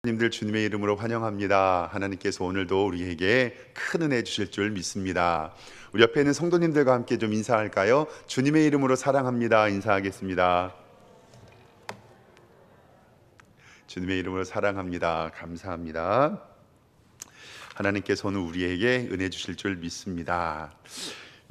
님들 주님의 이름으로 환영합니다. 하나님께서 오늘도 우리에게 큰 은혜 주실 줄 믿습니다. 우리 옆에 있는 성도님들과 함께 좀 인사할까요? 주님의 이름으로 사랑합니다. 인사하겠습니다. 주님의 이름으로 사랑합니다. 감사합니다. 하나님께서 오늘 우리에게 은혜 주실 줄 믿습니다.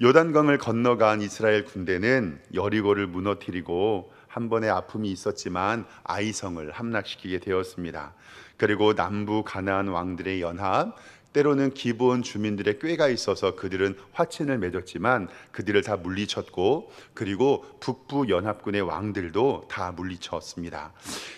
요단강을 건너간 이스라엘 군대는 여리고를 무너뜨리고 한 번의 아픔이 있었지만 아이성을 함락시키게 되었습니다. 그리고 남부 가나안 왕들의 연합, 때로는 기브온 주민들의 꾀가 있어서 그들은 화친을 맺었지만 그들을 다 물리쳤고, 그리고 북부 연합군의 왕들도 다 물리쳤습니다.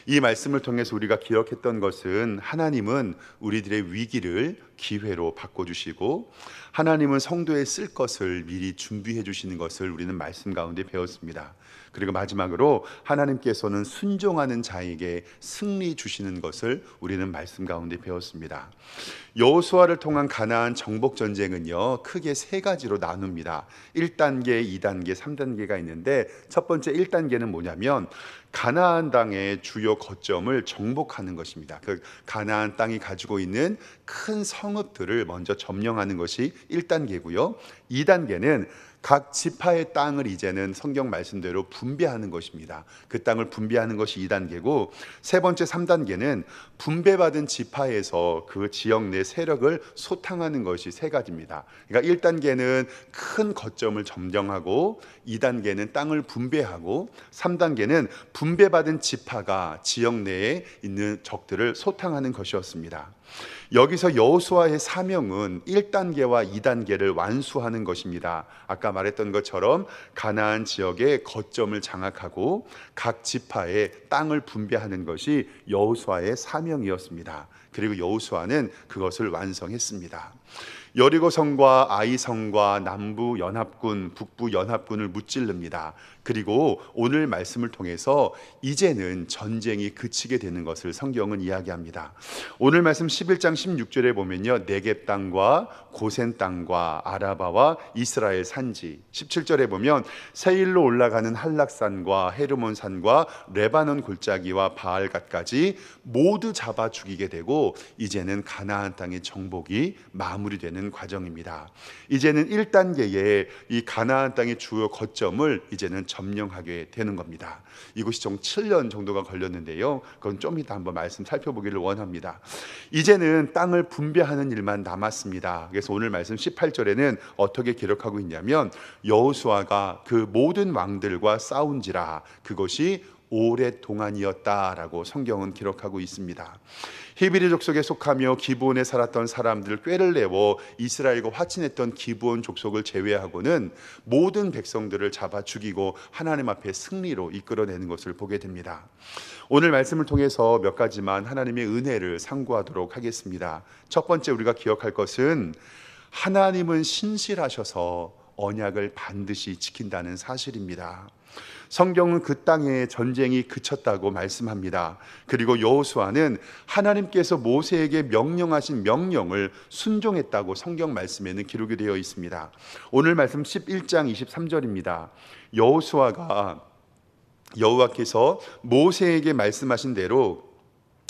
이 말씀을 통해서 우리가 기억했던 것은 하나님은 우리들의 위기를 기회로 바꿔주시고 하나님은 성도에 쓸 것을 미리 준비해 주시는 것을 우리는 말씀 가운데 배웠습니다. 그리고 마지막으로 하나님께서는 순종하는 자에게 승리 주시는 것을 우리는 말씀 가운데 배웠습니다. 여호수아를 통한 가나안 정복 전쟁은요, 크게 세 가지로 나눕니다. 1단계, 2단계, 3단계가 있는데 첫 번째 1단계는 뭐냐면 가나안 땅의 주요 거점을 정복하는 것입니다. 그 가나안 땅이 가지고 있는 큰 성읍들을 먼저 점령하는 것이 1단계고요. 2단계는 각 지파의 땅을 이제는 성경 말씀대로 분배하는 것입니다. 그 땅을 분배하는 것이 2단계고, 세 번째 3단계는 분배받은 지파에서 그 지역 내 세력을 소탕하는 것이 세 가지입니다. 그러니까 1단계는 큰 거점을 점령하고, 2단계는 땅을 분배하고, 3단계는 분배받은 지파가 지역 내에 있는 적들을 소탕하는 것이었습니다. 여기서 여호수아의 사명은 1단계와 2단계를 완수하는 것입니다. 아까 말했던 것처럼 가나안 지역의 거점을 장악하고 각 지파의 땅을 분배하는 것이 여호수아의 사명이었습니다. 그리고 여호수아는 그것을 완성했습니다. 여리고성과 아이성과 남부 연합군, 북부 연합군을 무찌릅니다. 그리고 오늘 말씀을 통해서 이제는 전쟁이 그치게 되는 것을 성경은 이야기합니다. 오늘 말씀 11장 16절에 보면요, 네겝 땅과 고센 땅과 아라바와 이스라엘 산지, 17절에 보면 세일로 올라가는 한락산과 헤르몬산과 레바논 골짜기와 바알갓까지 모두 잡아 죽이게 되고, 이제는 가나안 땅의 정복이 마무리되는 과정입니다. 이제는 1단계의 이 가나안 땅의 주요 거점을 이제는 점령하게 되는 겁니다. 이것이 총 7년 정도가 걸렸는데요, 그건 좀 이따 한번 말씀 살펴보기를 원합니다. 이제는 땅을 분배하는 일만 남았습니다. 그래서 오늘 말씀 18절에는 어떻게 기록하고 있냐면, 여호수아가 그 모든 왕들과 싸운지라 그것이 오랫동안이었다라고 성경은 기록하고 있습니다. 히브리 족속에 속하며 기브온에 살았던 사람들 꾀를 내워 이스라엘과 화친했던 기브온 족속을 제외하고는 모든 백성들을 잡아 죽이고 하나님 앞에 승리로 이끌어내는 것을 보게 됩니다. 오늘 말씀을 통해서 몇 가지만 하나님의 은혜를 상고하도록 하겠습니다. 첫 번째 우리가 기억할 것은 하나님은 신실하셔서 언약을 반드시 지킨다는 사실입니다. 성경은 그 땅에 전쟁이 그쳤다고 말씀합니다. 그리고 여호수아는 하나님께서 모세에게 명령하신 명령을 순종했다고 성경 말씀에는 기록이 되어 있습니다. 오늘 말씀 11장 23절입니다. 여호와께서 모세에게 말씀하신 대로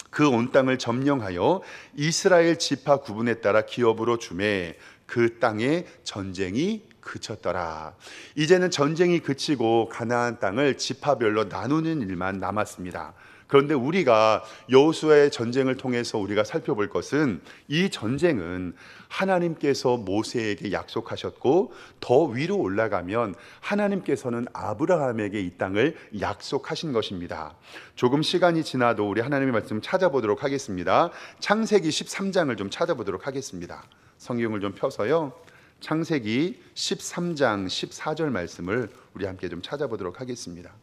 그 온 땅을 점령하여 이스라엘 지파 구분에 따라 기업으로 주매 그 땅에 전쟁이 그쳤더라. 이제는 전쟁이 그치고 가나안 땅을 지파별로 나누는 일만 남았습니다. 그런데 우리가 여호수아의 전쟁을 통해서 우리가 살펴볼 것은, 이 전쟁은 하나님께서 모세에게 약속하셨고 더 위로 올라가면 하나님께서는 아브라함에게 이 땅을 약속하신 것입니다. 조금 시간이 지나도 우리 하나님의 말씀 찾아보도록 하겠습니다. 창세기 13장을 좀 찾아보도록 하겠습니다. 성경을 좀 펴서요, 창세기 13장 14절 말씀을 우리 함께 좀 찾아보도록 하겠습니다.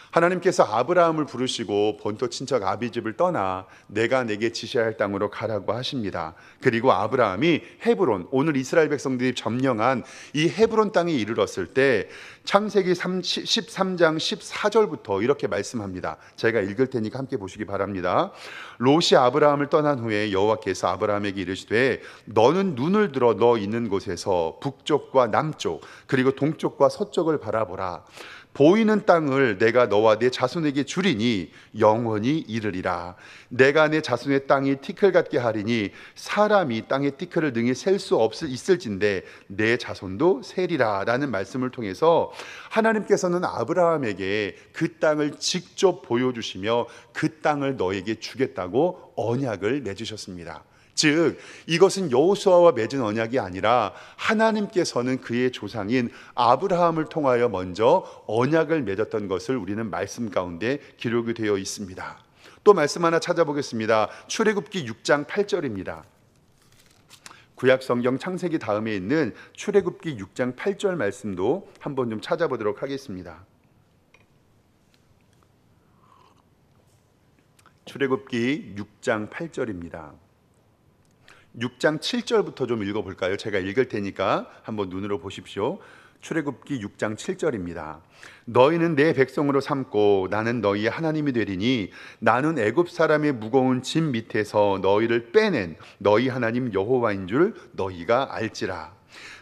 하나님께서 아브라함을 부르시고 본토 친척 아비집을 떠나 내가 내게 지시할 땅으로 가라고 하십니다. 그리고 아브라함이 헤브론, 오늘 이스라엘 백성들이 점령한 이 헤브론 땅에 이르렀을 때 창세기 13장 14절부터 이렇게 말씀합니다. 제가 읽을 테니까 함께 보시기 바랍니다. 롯이 아브라함을 떠난 후에 여호와께서 아브라함에게 이르시되 너는 눈을 들어 너 있는 곳에서 북쪽과 남쪽 그리고 동쪽과 서쪽을 바라보라. 보이는 땅을 내가 너와 내 자손에게 주리니 영원히 이르리라. 내가 내 자손의 땅이 티끌 같게 하리니 사람이 땅의 티끌을 능히 셀 수 있을진데 내 자손도 세리라 라는 말씀을 통해서 하나님께서는 아브라함에게 그 땅을 직접 보여주시며 그 땅을 너에게 주겠다고 언약을 맺으셨습니다. 즉 이것은 여호수아와 맺은 언약이 아니라 하나님께서는 그의 조상인 아브라함을 통하여 먼저 언약을 맺었던 것을 우리는 말씀 가운데 기록이 되어 있습니다. 또 말씀 하나 찾아보겠습니다. 출애굽기 6장 8절입니다. 구약 성경 창세기 다음에 있는 출애굽기 6장 8절 말씀도 한번 좀 찾아보도록 하겠습니다. 출애굽기 6장 8절입니다. 6장 7절부터 좀 읽어볼까요? 제가 읽을 테니까 한번 눈으로 보십시오. 출애굽기 6장 7절입니다. 너희는 내 백성으로 삼고 나는 너희의 하나님이 되리니 나는 애굽 사람의 무거운 짐 밑에서 너희를 빼낸 너희 하나님 여호와인 줄 너희가 알지라.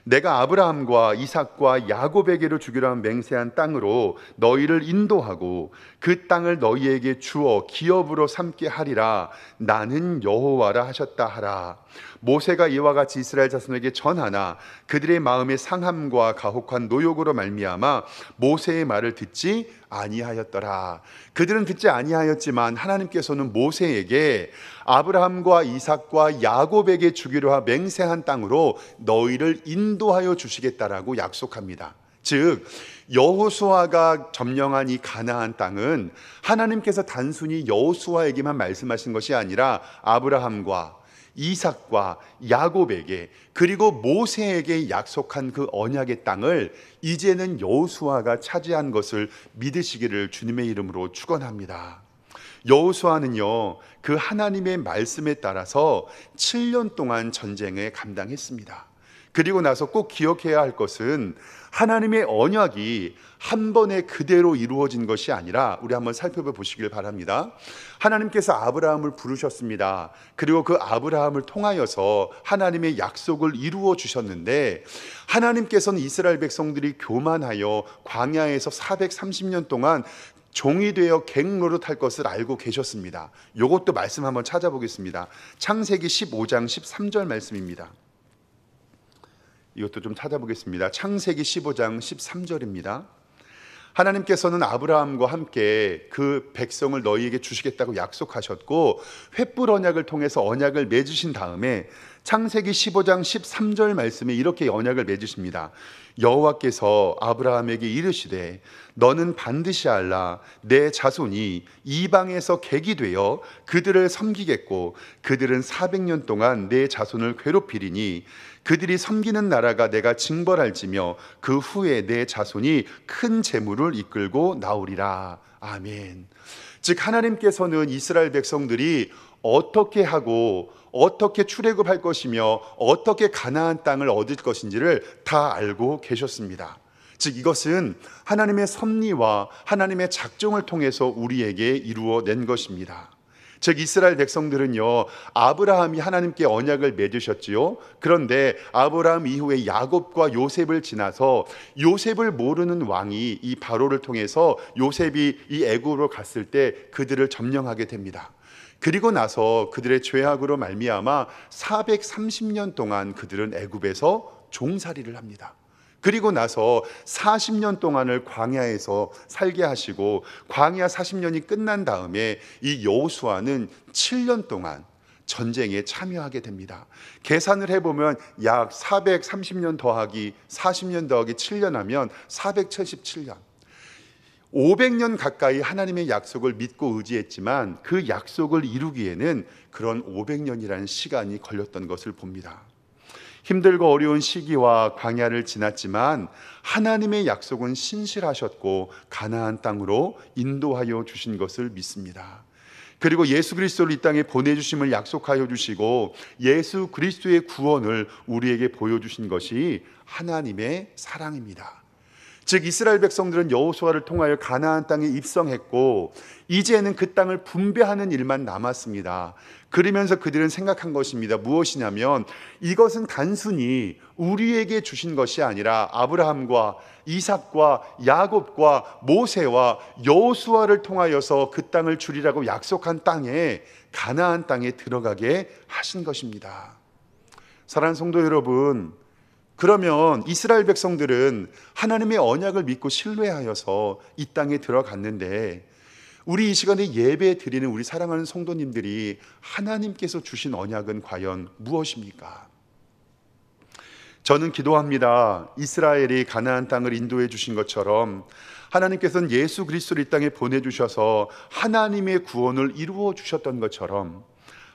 내가 아브라함과 이삭과 야곱에게로 주기로 한 맹세한 땅으로 너희를 인도하고 그 땅을 너희에게 주어 기업으로 삼게 하리라. 나는 여호와라 하셨다 하라. 모세가 이와 같이 이스라엘 자손에게 전하나 그들의 마음의 상함과 가혹한 노욕으로 말미암아 모세의 말을 듣지 아니하였더라. 그들은 듣지 아니하였지만 하나님께서는 모세에게 아브라함과 이삭과 야곱에게 주기로 한 맹세한 땅으로 너희를 인도하여 주시겠다라고 약속합니다. 즉 여호수아가 점령한 이 가나안 땅은 하나님께서 단순히 여호수아에게만 말씀하신 것이 아니라 아브라함과 이삭과 야곱에게 그리고 모세에게 약속한 그 언약의 땅을 이제는 여호수아가 차지한 것을 믿으시기를 주님의 이름으로 축원합니다. 여호수아는요 그 하나님의 말씀에 따라서 7년 동안 전쟁을 감당했습니다. 그리고 나서 꼭 기억해야 할 것은 하나님의 언약이 한 번에 그대로 이루어진 것이 아니라 우리 한번 살펴보시길 바랍니다. 하나님께서 아브라함을 부르셨습니다. 그리고 그 아브라함을 통하여서 하나님의 약속을 이루어 주셨는데 하나님께서는 이스라엘 백성들이 교만하여 광야에서 430년 동안 종이 되어 갱노릇할 것을 알고 계셨습니다. 이것도 말씀 한번 찾아보겠습니다. 창세기 15장 13절 말씀입니다. 이것도 좀 찾아보겠습니다. 창세기 15장 13절입니다. 하나님께서는 아브라함과 함께 그 백성을 너희에게 주시겠다고 약속하셨고 횃불 언약을 통해서 언약을 맺으신 다음에 창세기 15장 13절 말씀에 이렇게 언약을 맺으십니다. 여호와께서 아브라함에게 이르시되 너는 반드시 알라. 내 자손이 이방에서 객이 되어 그들을 섬기겠고 그들은 400년 동안 내 자손을 괴롭히리니 그들이 섬기는 나라가 내가 징벌할지며 그 후에 내 자손이 큰 재물을 이끌고 나오리라. 아멘. 즉 하나님께서는 이스라엘 백성들이 어떻게 하고 어떻게 출애굽할 것이며 어떻게 가나안 땅을 얻을 것인지를 다 알고 계셨습니다. 즉 이것은 하나님의 섭리와 하나님의 작정을 통해서 우리에게 이루어낸 것입니다. 즉 이스라엘 백성들은요 아브라함이 하나님께 언약을 맺으셨지요. 그런데 아브라함 이후에 야곱과 요셉을 지나서 요셉을 모르는 왕이 이 바로를 통해서 요셉이 이 애굽으로 갔을 때 그들을 점령하게 됩니다. 그리고 나서 그들의 죄악으로 말미암아 430년 동안 그들은 애굽에서 종살이를 합니다. 그리고 나서 40년 동안을 광야에서 살게 하시고 광야 40년이 끝난 다음에 이 여호수아는 7년 동안 전쟁에 참여하게 됩니다. 계산을 해보면 약 430년 더하기 40년 더하기 7년 하면 477년 500년 가까이 하나님의 약속을 믿고 의지했지만 그 약속을 이루기에는 그런 500년이라는 시간이 걸렸던 것을 봅니다. 힘들고 어려운 시기와 광야를 지났지만 하나님의 약속은 신실하셨고 가나안 땅으로 인도하여 주신 것을 믿습니다. 그리고 예수 그리스도를 이 땅에 보내주심을 약속하여 주시고 예수 그리스도의 구원을 우리에게 보여주신 것이 하나님의 사랑입니다. 즉 이스라엘 백성들은 여호수아를 통하여 가나안 땅에 입성했고 이제는 그 땅을 분배하는 일만 남았습니다. 그러면서 그들은 생각한 것입니다. 무엇이냐면 이것은 단순히 우리에게 주신 것이 아니라 아브라함과 이삭과 야곱과 모세와 여호수아를 통하여서 그 땅을 주리라고 약속한 땅에, 가나안 땅에 들어가게 하신 것입니다. 사랑하는 성도 여러분, 그러면 이스라엘 백성들은 하나님의 언약을 믿고 신뢰하여서 이 땅에 들어갔는데, 우리 이 시간에 예배 드리는 우리 사랑하는 성도님들이 하나님께서 주신 언약은 과연 무엇입니까? 저는 기도합니다. 이스라엘이 가나안 땅을 인도해 주신 것처럼 하나님께서는 예수 그리스도를 이 땅에 보내주셔서 하나님의 구원을 이루어 주셨던 것처럼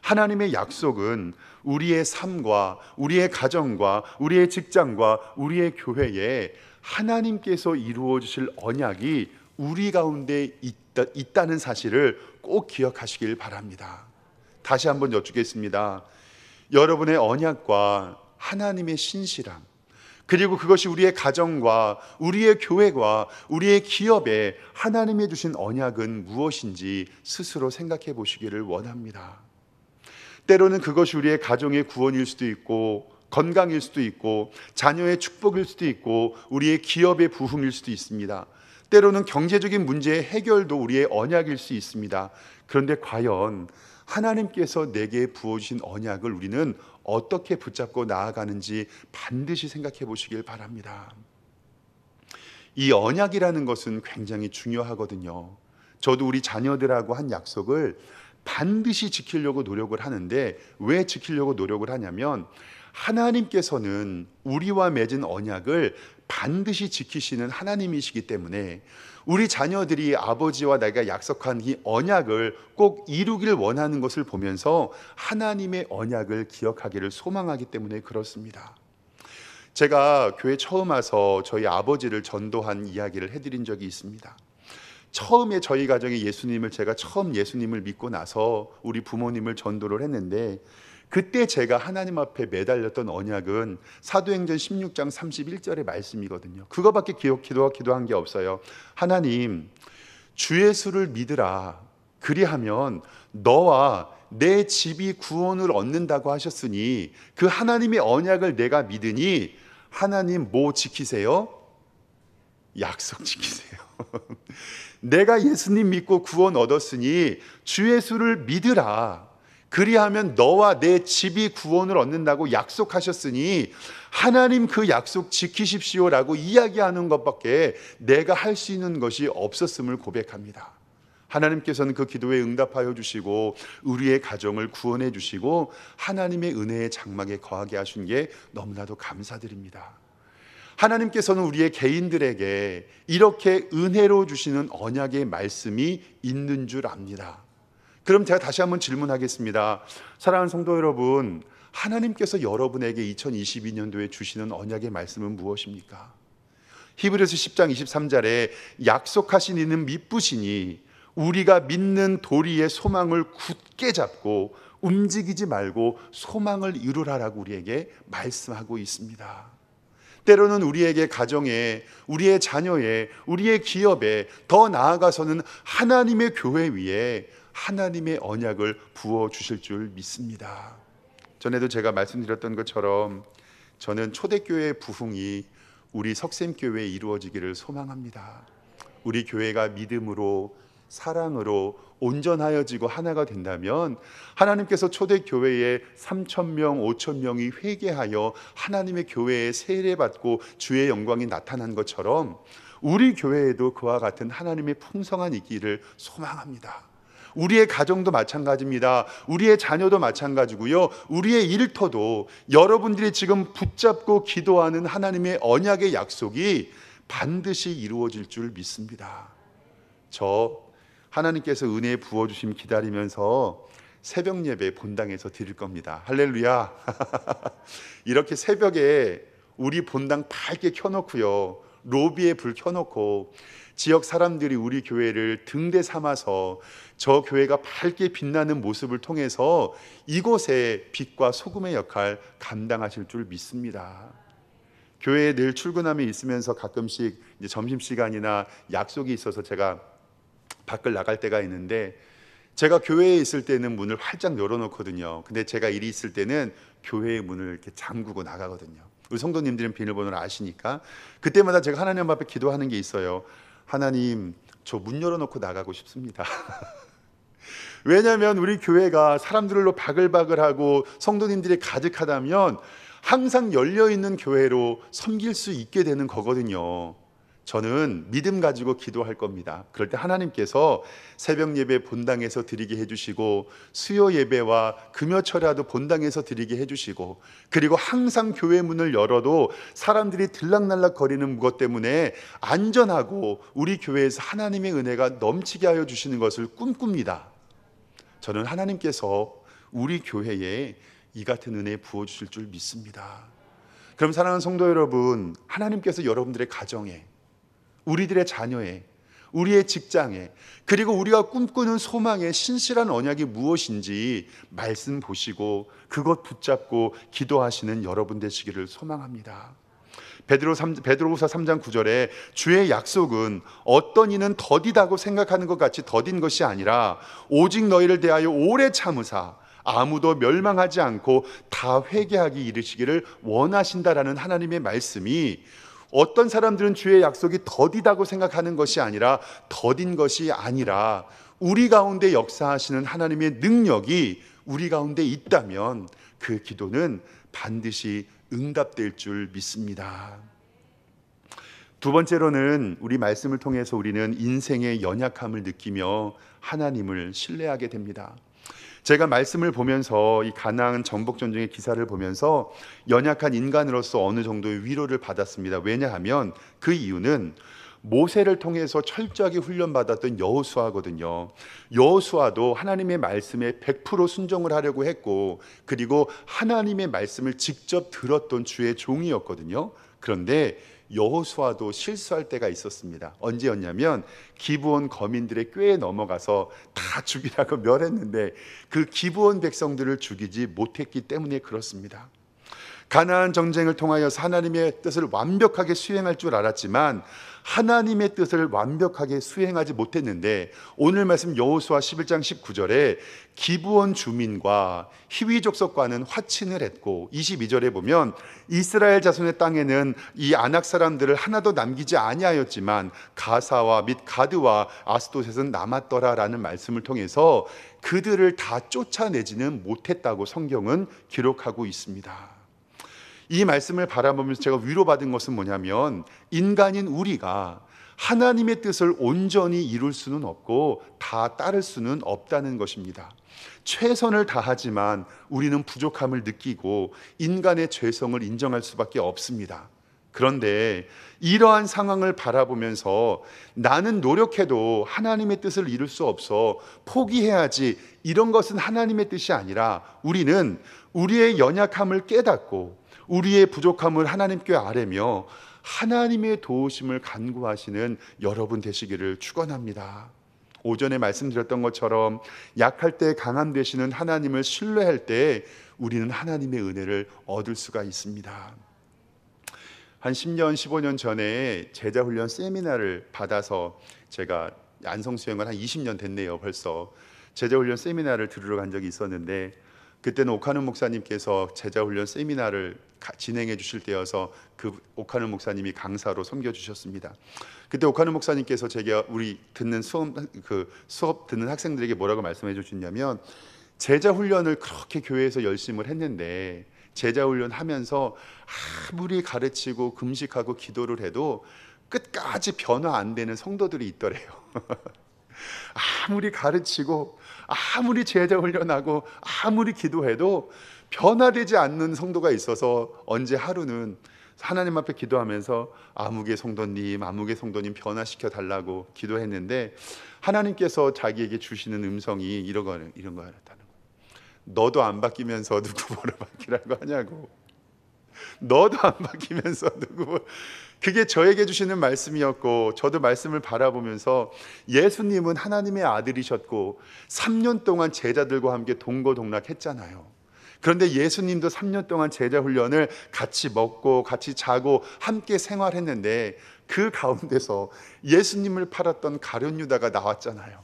하나님의 약속은 우리의 삶과 우리의 가정과 우리의 직장과 우리의 교회에 하나님께서 이루어 주실 언약이 우리 가운데 있다는 사실을 꼭 기억하시길 바랍니다. 다시 한번 여쭙겠습니다. 여러분의 언약과 하나님의 신실함, 그리고 그것이 우리의 가정과 우리의 교회와 우리의 기업에 하나님이 주신 언약은 무엇인지 스스로 생각해 보시기를 원합니다. 때로는 그것이 우리의 가정의 구원일 수도 있고 건강일 수도 있고 자녀의 축복일 수도 있고 우리의 기업의 부흥일 수도 있습니다. 때로는 경제적인 문제의 해결도 우리의 언약일 수 있습니다. 그런데 과연 하나님께서 내게 부어주신 언약을 우리는 어떻게 붙잡고 나아가는지 반드시 생각해 보시길 바랍니다. 이 언약이라는 것은 굉장히 중요하거든요. 저도 우리 자녀들하고 한 약속을 반드시 지키려고 노력을 하는데, 왜 지키려고 노력을 하냐면 하나님께서는 우리와 맺은 언약을 반드시 지키시는 하나님이시기 때문에 우리 자녀들이 아버지와 내가 약속한 이 언약을 꼭 이루길 원하는 것을 보면서 하나님의 언약을 기억하기를 소망하기 때문에 그렇습니다. 제가 교회 처음 와서 저희 아버지를 전도한 이야기를 해드린 적이 있습니다. 처음에 저희 가정에 제가 처음 예수님을 믿고 나서 우리 부모님을 전도를 했는데, 그때 제가 하나님 앞에 매달렸던 언약은 사도행전 16장 31절의 말씀이거든요. 그거밖에 기도한 게 없어요. 하나님, 주 예수를 믿으라. 그리하면 너와 내 집이 구원을 얻는다고 하셨으니 그 하나님의 언약을 내가 믿으니 하나님 뭐 지키세요? 약속 지키세요. 내가 예수님 믿고 구원 얻었으니 주 예수를 믿으라. 그리하면 너와 내 집이 구원을 얻는다고 약속하셨으니 하나님 그 약속 지키십시오라고 이야기하는 것밖에 내가 할 수 있는 것이 없었음을 고백합니다. 하나님께서는 그 기도에 응답하여 주시고 우리의 가정을 구원해 주시고 하나님의 은혜의 장막에 거하게 하신 게 너무나도 감사드립니다. 하나님께서는 우리의 개인들에게 이렇게 은혜로 주시는 언약의 말씀이 있는 줄 압니다. 그럼 제가 다시 한번 질문하겠습니다. 사랑하는 성도 여러분, 하나님께서 여러분에게 2022년도에 주시는 언약의 말씀은 무엇입니까? 히브리서 10장 23절에 약속하신 이는 미쁘시니 우리가 믿는 도리의 소망을 굳게 잡고 움직이지 말고 소망을 이루라라고 우리에게 말씀하고 있습니다. 때로는 우리에게 가정에, 우리의 자녀에, 우리의 기업에, 더 나아가서는 하나님의 교회 위에 하나님의 언약을 부어주실 줄 믿습니다. 전에도 제가 말씀드렸던 것처럼 저는 초대교회의 부흥이 우리 석샘교회에 이루어지기를 소망합니다. 우리 교회가 믿음으로, 사랑으로 온전하여지고 하나가 된다면 하나님께서 초대교회에 3,000명, 5,000명이 회개하여 하나님의 교회에 세례받고 주의 영광이 나타난 것처럼 우리 교회에도 그와 같은 하나님의 풍성한 있기를 소망합니다. 우리의 가정도 마찬가지입니다. 우리의 자녀도 마찬가지고요. 우리의 일터도 여러분들이 지금 붙잡고 기도하는 하나님의 언약의 약속이 반드시 이루어질 줄 믿습니다. 하나님께서 은혜 부어주심 기다리면서 새벽 예배 본당에서 드릴 겁니다. 할렐루야. 이렇게 새벽에 우리 본당 밝게 켜놓고요, 로비에 불 켜놓고 지역 사람들이 우리 교회를 등대 삼아서 저 교회가 밝게 빛나는 모습을 통해서 이곳에 빛과 소금의 역할 감당하실 줄 믿습니다. 교회에 늘 출근함에 있으면서 가끔씩 이제 점심시간이나 약속이 있어서 제가 밖을 나갈 때가 있는데, 제가 교회에 있을 때는 문을 활짝 열어놓거든요. 근데 제가 일이 있을 때는 교회의 문을 이렇게 잠그고 나가거든요. 우리 성도님들은 비밀번호를 아시니까. 그때마다 제가 하나님 앞에 기도하는 게 있어요. 하나님, 저 문 열어놓고 나가고 싶습니다. 왜냐하면 우리 교회가 사람들로 바글바글하고 성도님들이 가득하다면 항상 열려있는 교회로 섬길 수 있게 되는 거거든요. 저는 믿음 가지고 기도할 겁니다. 그럴 때 하나님께서 새벽 예배 본당에서 드리게 해주시고, 수요 예배와 금요철야도 본당에서 드리게 해주시고, 그리고 항상 교회 문을 열어도 사람들이 들락날락 거리는 것 때문에 안전하고 우리 교회에서 하나님의 은혜가 넘치게 하여 주시는 것을 꿈꿉니다. 저는 하나님께서 우리 교회에 이 같은 은혜 부어주실 줄 믿습니다. 그럼 사랑하는 성도 여러분, 하나님께서 여러분들의 가정에, 우리들의 자녀에, 우리의 직장에, 그리고 우리가 꿈꾸는 소망의 신실한 언약이 무엇인지 말씀 보시고 그것 붙잡고 기도하시는 여러분 되시기를 소망합니다. 베드로후서 3장 9절에 주의 약속은 어떤 이는 더디다고 생각하는 것 같이 더딘 것이 아니라 오직 너희를 대하여 오래 참으사 아무도 멸망하지 않고 다 회개하기 이르시기를 원하신다라는 하나님의 말씀이, 어떤 사람들은 주의 약속이 더디다고 생각하는 것이 아니라 더딘 것이 아니라 우리 가운데 역사하시는 하나님의 능력이 우리 가운데 있다면 그 기도는 반드시 응답될 줄 믿습니다. 두 번째로는 우리 말씀을 통해서 우리는 인생의 연약함을 느끼며 하나님을 신뢰하게 됩니다. 제가 말씀을 보면서 이 가나안 정복 전쟁의 기사를 보면서 연약한 인간으로서 어느 정도의 위로를 받았습니다. 왜냐하면 그 이유는 모세를 통해서 철저하게 훈련받았던 여호수아거든요. 여호수아도 하나님의 말씀에 100% 순종을 하려고 했고, 그리고 하나님의 말씀을 직접 들었던 주의 종이었거든요. 그런데 여호수아도 실수할 때가 있었습니다. 언제였냐면 기브온 거민들의 꾀에 넘어가서 다 죽이라고 멸했는데 그 기브온 백성들을 죽이지 못했기 때문에 그렇습니다. 가나안 전쟁을 통하여서 하나님의 뜻을 완벽하게 수행할 줄 알았지만 하나님의 뜻을 완벽하게 수행하지 못했는데, 오늘 말씀 여호수아 11장 19절에 기브온 주민과 히위 족속과는 화친을 했고, 22절에 보면 이스라엘 자손의 땅에는 이 아낙 사람들을 하나도 남기지 아니하였지만 가사와 및 가드와 아스도셋은 남았더라라는 말씀을 통해서 그들을 다 쫓아내지는 못했다고 성경은 기록하고 있습니다. 이 말씀을 바라보면서 제가 위로받은 것은 뭐냐면, 인간인 우리가 하나님의 뜻을 온전히 이룰 수는 없고 다 따를 수는 없다는 것입니다. 최선을 다하지만 우리는 부족함을 느끼고 인간의 죄성을 인정할 수밖에 없습니다. 그런데 이러한 상황을 바라보면서 나는 노력해도 하나님의 뜻을 이룰 수 없어 포기해야지, 이런 것은 하나님의 뜻이 아니라 우리는 우리의 연약함을 깨닫고 우리의 부족함을 하나님께 아뢰며 하나님의 도우심을 간구하시는 여러분 되시기를 축원합니다. 오전에 말씀드렸던 것처럼 약할 때 강함 되시는 하나님을 신뢰할 때 우리는 하나님의 은혜를 얻을 수가 있습니다. 한 10년, 15년 전에 제자훈련 세미나를 받아서, 제가 안성수행을 한 20년 됐네요. 벌써 제자훈련 세미나를 들으러 간 적이 있었는데, 그때는 오카는 목사님께서 제자훈련 세미나를 진행해 주실 때여서 그 오카는 목사님이 강사로 섬겨주셨습니다. 그때 오카는 목사님께서 제가 우리 듣는 수업 듣는 학생들에게 뭐라고 말씀해 주셨냐면, 제자훈련을 그렇게 교회에서 열심히 했는데 제자훈련 하면서 아무리 가르치고 금식하고 기도를 해도 끝까지 변화 안 되는 성도들이 있더래요. 아무리 가르치고 아무리 제자훈련하고 아무리 기도해도 변화되지 않는 성도가 있어서 언제 하루는 하나님 앞에 기도하면서 아무개 성도님 변화시켜 달라고 기도했는데, 하나님께서 자기에게 주시는 음성이 이런 거였다는 거예요. 너도 안 바뀌면서 누구 보러 바뀌라고 하냐고. 너도 안 바뀌면서 누구. 그게 저에게 주시는 말씀이었고, 저도 말씀을 바라보면서 예수님은 하나님의 아들이셨고 3년 동안 제자들과 함께 동거동락했잖아요. 그런데 예수님도 3년 동안 제자 훈련을 같이 먹고 같이 자고 함께 생활했는데 그 가운데서 예수님을 팔았던 가룟 유다가 나왔잖아요.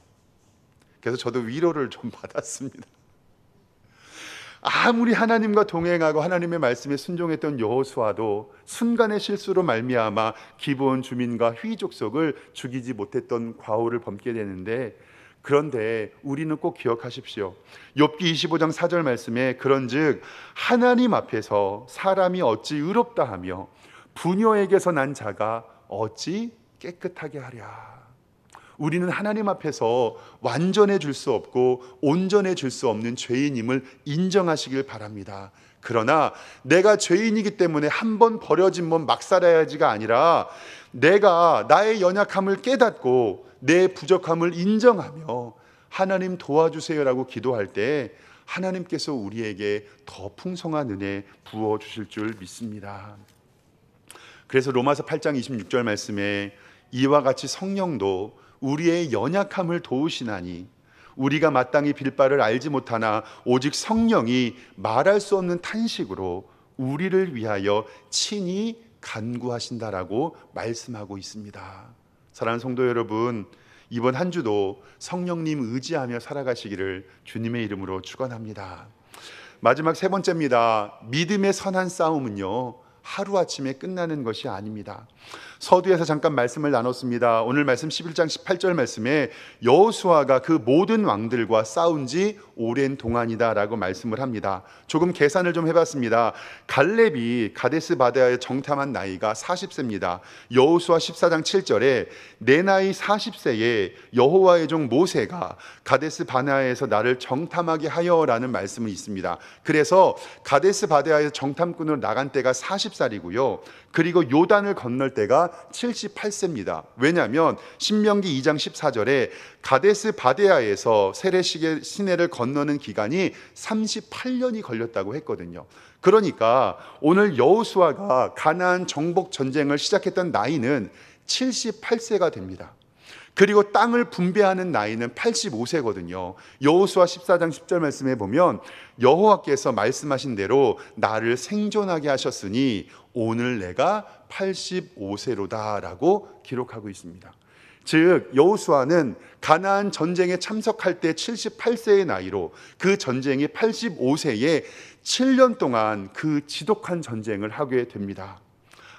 그래서 저도 위로를 좀 받았습니다. 아무리 하나님과 동행하고 하나님의 말씀에 순종했던 여호수아도 순간의 실수로 말미암아 기브온 주민과 휘족속을 죽이지 못했던 과오를 범게 되는데, 그런데 우리는 꼭 기억하십시오. 욥기 25장 4절 말씀에 그런즉 하나님 앞에서 사람이 어찌 의롭다 하며 부녀에게서 난 자가 어찌 깨끗하게 하랴. 우리는 하나님 앞에서 완전해질 수 없고 온전해질 수 없는 죄인임을 인정하시길 바랍니다. 그러나 내가 죄인이기 때문에 한 번 버려진 몸 막 살아야지가 아니라 내가 나의 연약함을 깨닫고 내 부족함을 인정하며 하나님 도와주세요라고 기도할 때 하나님께서 우리에게 더 풍성한 은혜 부어주실 줄 믿습니다. 그래서 로마서 8장 26절 말씀에 이와 같이 성령도 우리의 연약함을 도우시나니 우리가 마땅히 빌 바를 알지 못하나 오직 성령이 말할 수 없는 탄식으로 우리를 위하여 친히 간구하신다라고 말씀하고 있습니다. 사랑하는 성도 여러분, 이번 한 주도 성령님 의지하며 살아가시기를 주님의 이름으로 축원합니다. 마지막 세 번째입니다. 믿음의 선한 싸움은요, 하루아침에 끝나는 것이 아닙니다. 서두에서 잠깐 말씀을 나눴습니다. 오늘 말씀 11장 18절 말씀에 여호수아가 그 모든 왕들과 싸운 지 오랜 동안이다 라고 말씀을 합니다. 조금 계산을 좀 해봤습니다. 갈렙이 가데스 바네아에 정탐한 나이가 40세입니다. 여호수아 14장 7절에 내 나이 40세에 여호와의 종 모세가 가데스 바네아에서 나를 정탐하게 하여라는 말씀이 있습니다. 그래서 가데스 바네아에서 정탐꾼으로 나간 때가 40살이고요. 그리고 요단을 건널 때가 78세입니다. 왜냐하면 신명기 2장 14절에 가데스 바데아에서 세례식의 시내를 건너는 기간이 38년이 걸렸다고 했거든요. 그러니까 오늘 여호수아가 가나안 정복 전쟁을 시작했던 나이는 78세가 됩니다. 그리고 땅을 분배하는 나이는 85세거든요. 여호수아 14장 10절 말씀에 보면 여호와께서 말씀하신 대로 나를 생존하게 하셨으니 오늘 내가 85세로다 라고 기록하고 있습니다. 즉 여호수아는 가나안 전쟁에 참석할 때 78세의 나이로 그 전쟁이 85세에 7년 동안 그 지독한 전쟁을 하게 됩니다.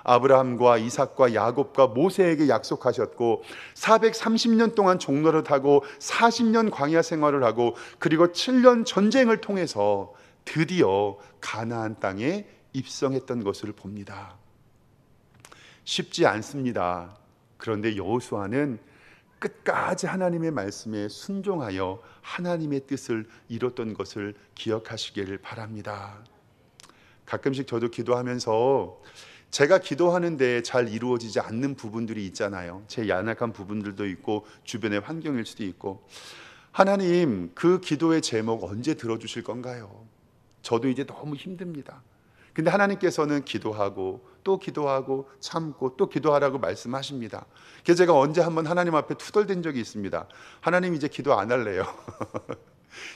아브라함과 이삭과 야곱과 모세에게 약속하셨고 430년 동안 종로를 하고 40년 광야 생활을 하고 그리고 7년 전쟁을 통해서 드디어 가나안 땅에 입성했던 것을 봅니다. 쉽지 않습니다. 그런데 여호수아는 끝까지 하나님의 말씀에 순종하여 하나님의 뜻을 이뤘던 것을 기억하시기를 바랍니다. 가끔씩 저도 기도하면서 제가 기도하는데 잘 이루어지지 않는 부분들이 있잖아요. 제 연약한 부분들도 있고 주변의 환경일 수도 있고, 하나님 그 기도의 제목 언제 들어주실 건가요? 저도 이제 너무 힘듭니다. 근데 하나님께서는 기도하고 또 기도하고 참고 또 기도하라고 말씀하십니다. 그래서 제가 언제 한번 하나님 앞에 투덜댄 적이 있습니다. 하나님 이제 기도 안 할래요.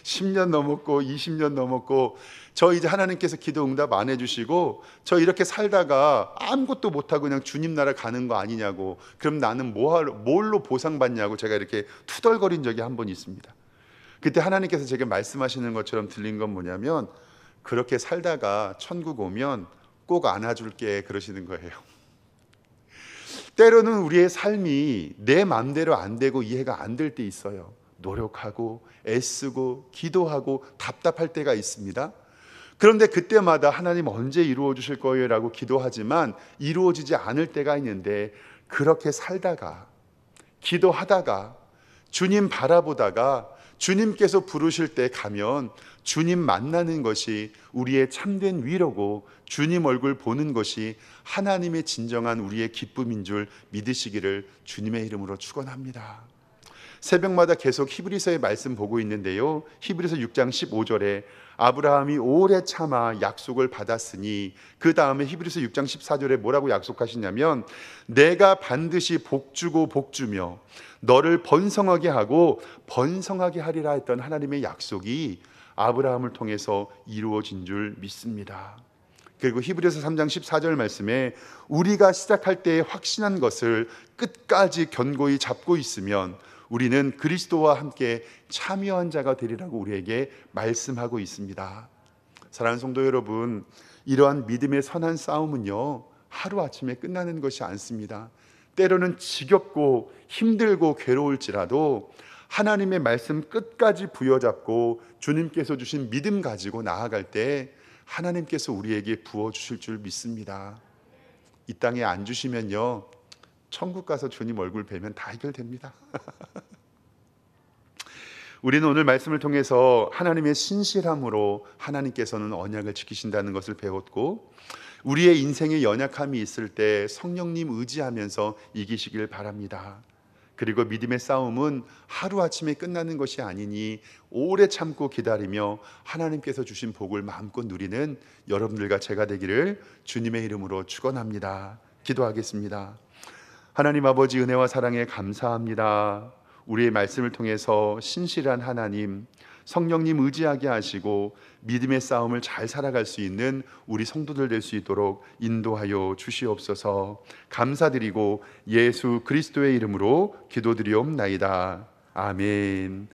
10년 넘었고 20년 넘었고 저 이제 하나님께서 기도 응답 안 해주시고 저 이렇게 살다가 아무것도 못하고 그냥 주님 나라 가는 거 아니냐고, 그럼 나는 뭘로 보상받냐고 제가 이렇게 투덜거린 적이 한 번 있습니다. 그때 하나님께서 제게 말씀하시는 것처럼 들린 건 뭐냐면, 그렇게 살다가 천국 오면 꼭 안아줄게 그러시는 거예요. 때로는 우리의 삶이 내 마음대로 안 되고 이해가 안 될 때 있어요. 노력하고 애쓰고 기도하고 답답할 때가 있습니다. 그런데 그때마다 하나님 언제 이루어 주실 거예요 라고 기도하지만 이루어지지 않을 때가 있는데, 그렇게 살다가 기도하다가 주님 바라보다가 주님께서 부르실 때 가면 주님 만나는 것이 우리의 참된 위로고 주님 얼굴 보는 것이 하나님의 진정한 우리의 기쁨인 줄 믿으시기를 주님의 이름으로 축원합니다. 새벽마다 계속 히브리서의 말씀 보고 있는데요, 히브리서 6장 15절에 아브라함이 오래 참아 약속을 받았으니, 그 다음에 히브리서 6장 14절에 뭐라고 약속하시냐면, 내가 반드시 복주고 복주며 너를 번성하게 하고 번성하게 하리라 했던 하나님의 약속이 아브라함을 통해서 이루어진 줄 믿습니다. 그리고 히브리서 3장 14절 말씀에 우리가 시작할 때 확신한 것을 끝까지 견고히 잡고 있으면 우리는 그리스도와 함께 참여한 자가 되리라고 우리에게 말씀하고 있습니다. 사랑하는 성도 여러분, 이러한 믿음의 선한 싸움은요, 하루아침에 끝나는 것이 않습니다. 때로는 지겹고 힘들고 괴로울지라도 하나님의 말씀 끝까지 부여잡고 주님께서 주신 믿음 가지고 나아갈 때 하나님께서 우리에게 부어주실 줄 믿습니다. 이 땅에 안 주시면요, 천국 가서 주님 얼굴 뵈면 다 해결됩니다. 우리는 오늘 말씀을 통해서 하나님의 신실함으로 하나님께서는 언약을 지키신다는 것을 배웠고, 우리의 인생에 연약함이 있을 때 성령님 의지하면서 이기시길 바랍니다. 그리고 믿음의 싸움은 하루아침에 끝나는 것이 아니니 오래 참고 기다리며 하나님께서 주신 복을 마음껏 누리는 여러분들과 제가 되기를 주님의 이름으로 축원합니다. 기도하겠습니다. 하나님 아버지, 은혜와 사랑에 감사합니다. 우리의 말씀을 통해서 신실한 하나님, 성령님 의지하게 하시고 믿음의 싸움을 잘 살아갈 수 있는 우리 성도들 될 수 있도록 인도하여 주시옵소서. 감사드리고 예수 그리스도의 이름으로 기도드리옵나이다. 아멘.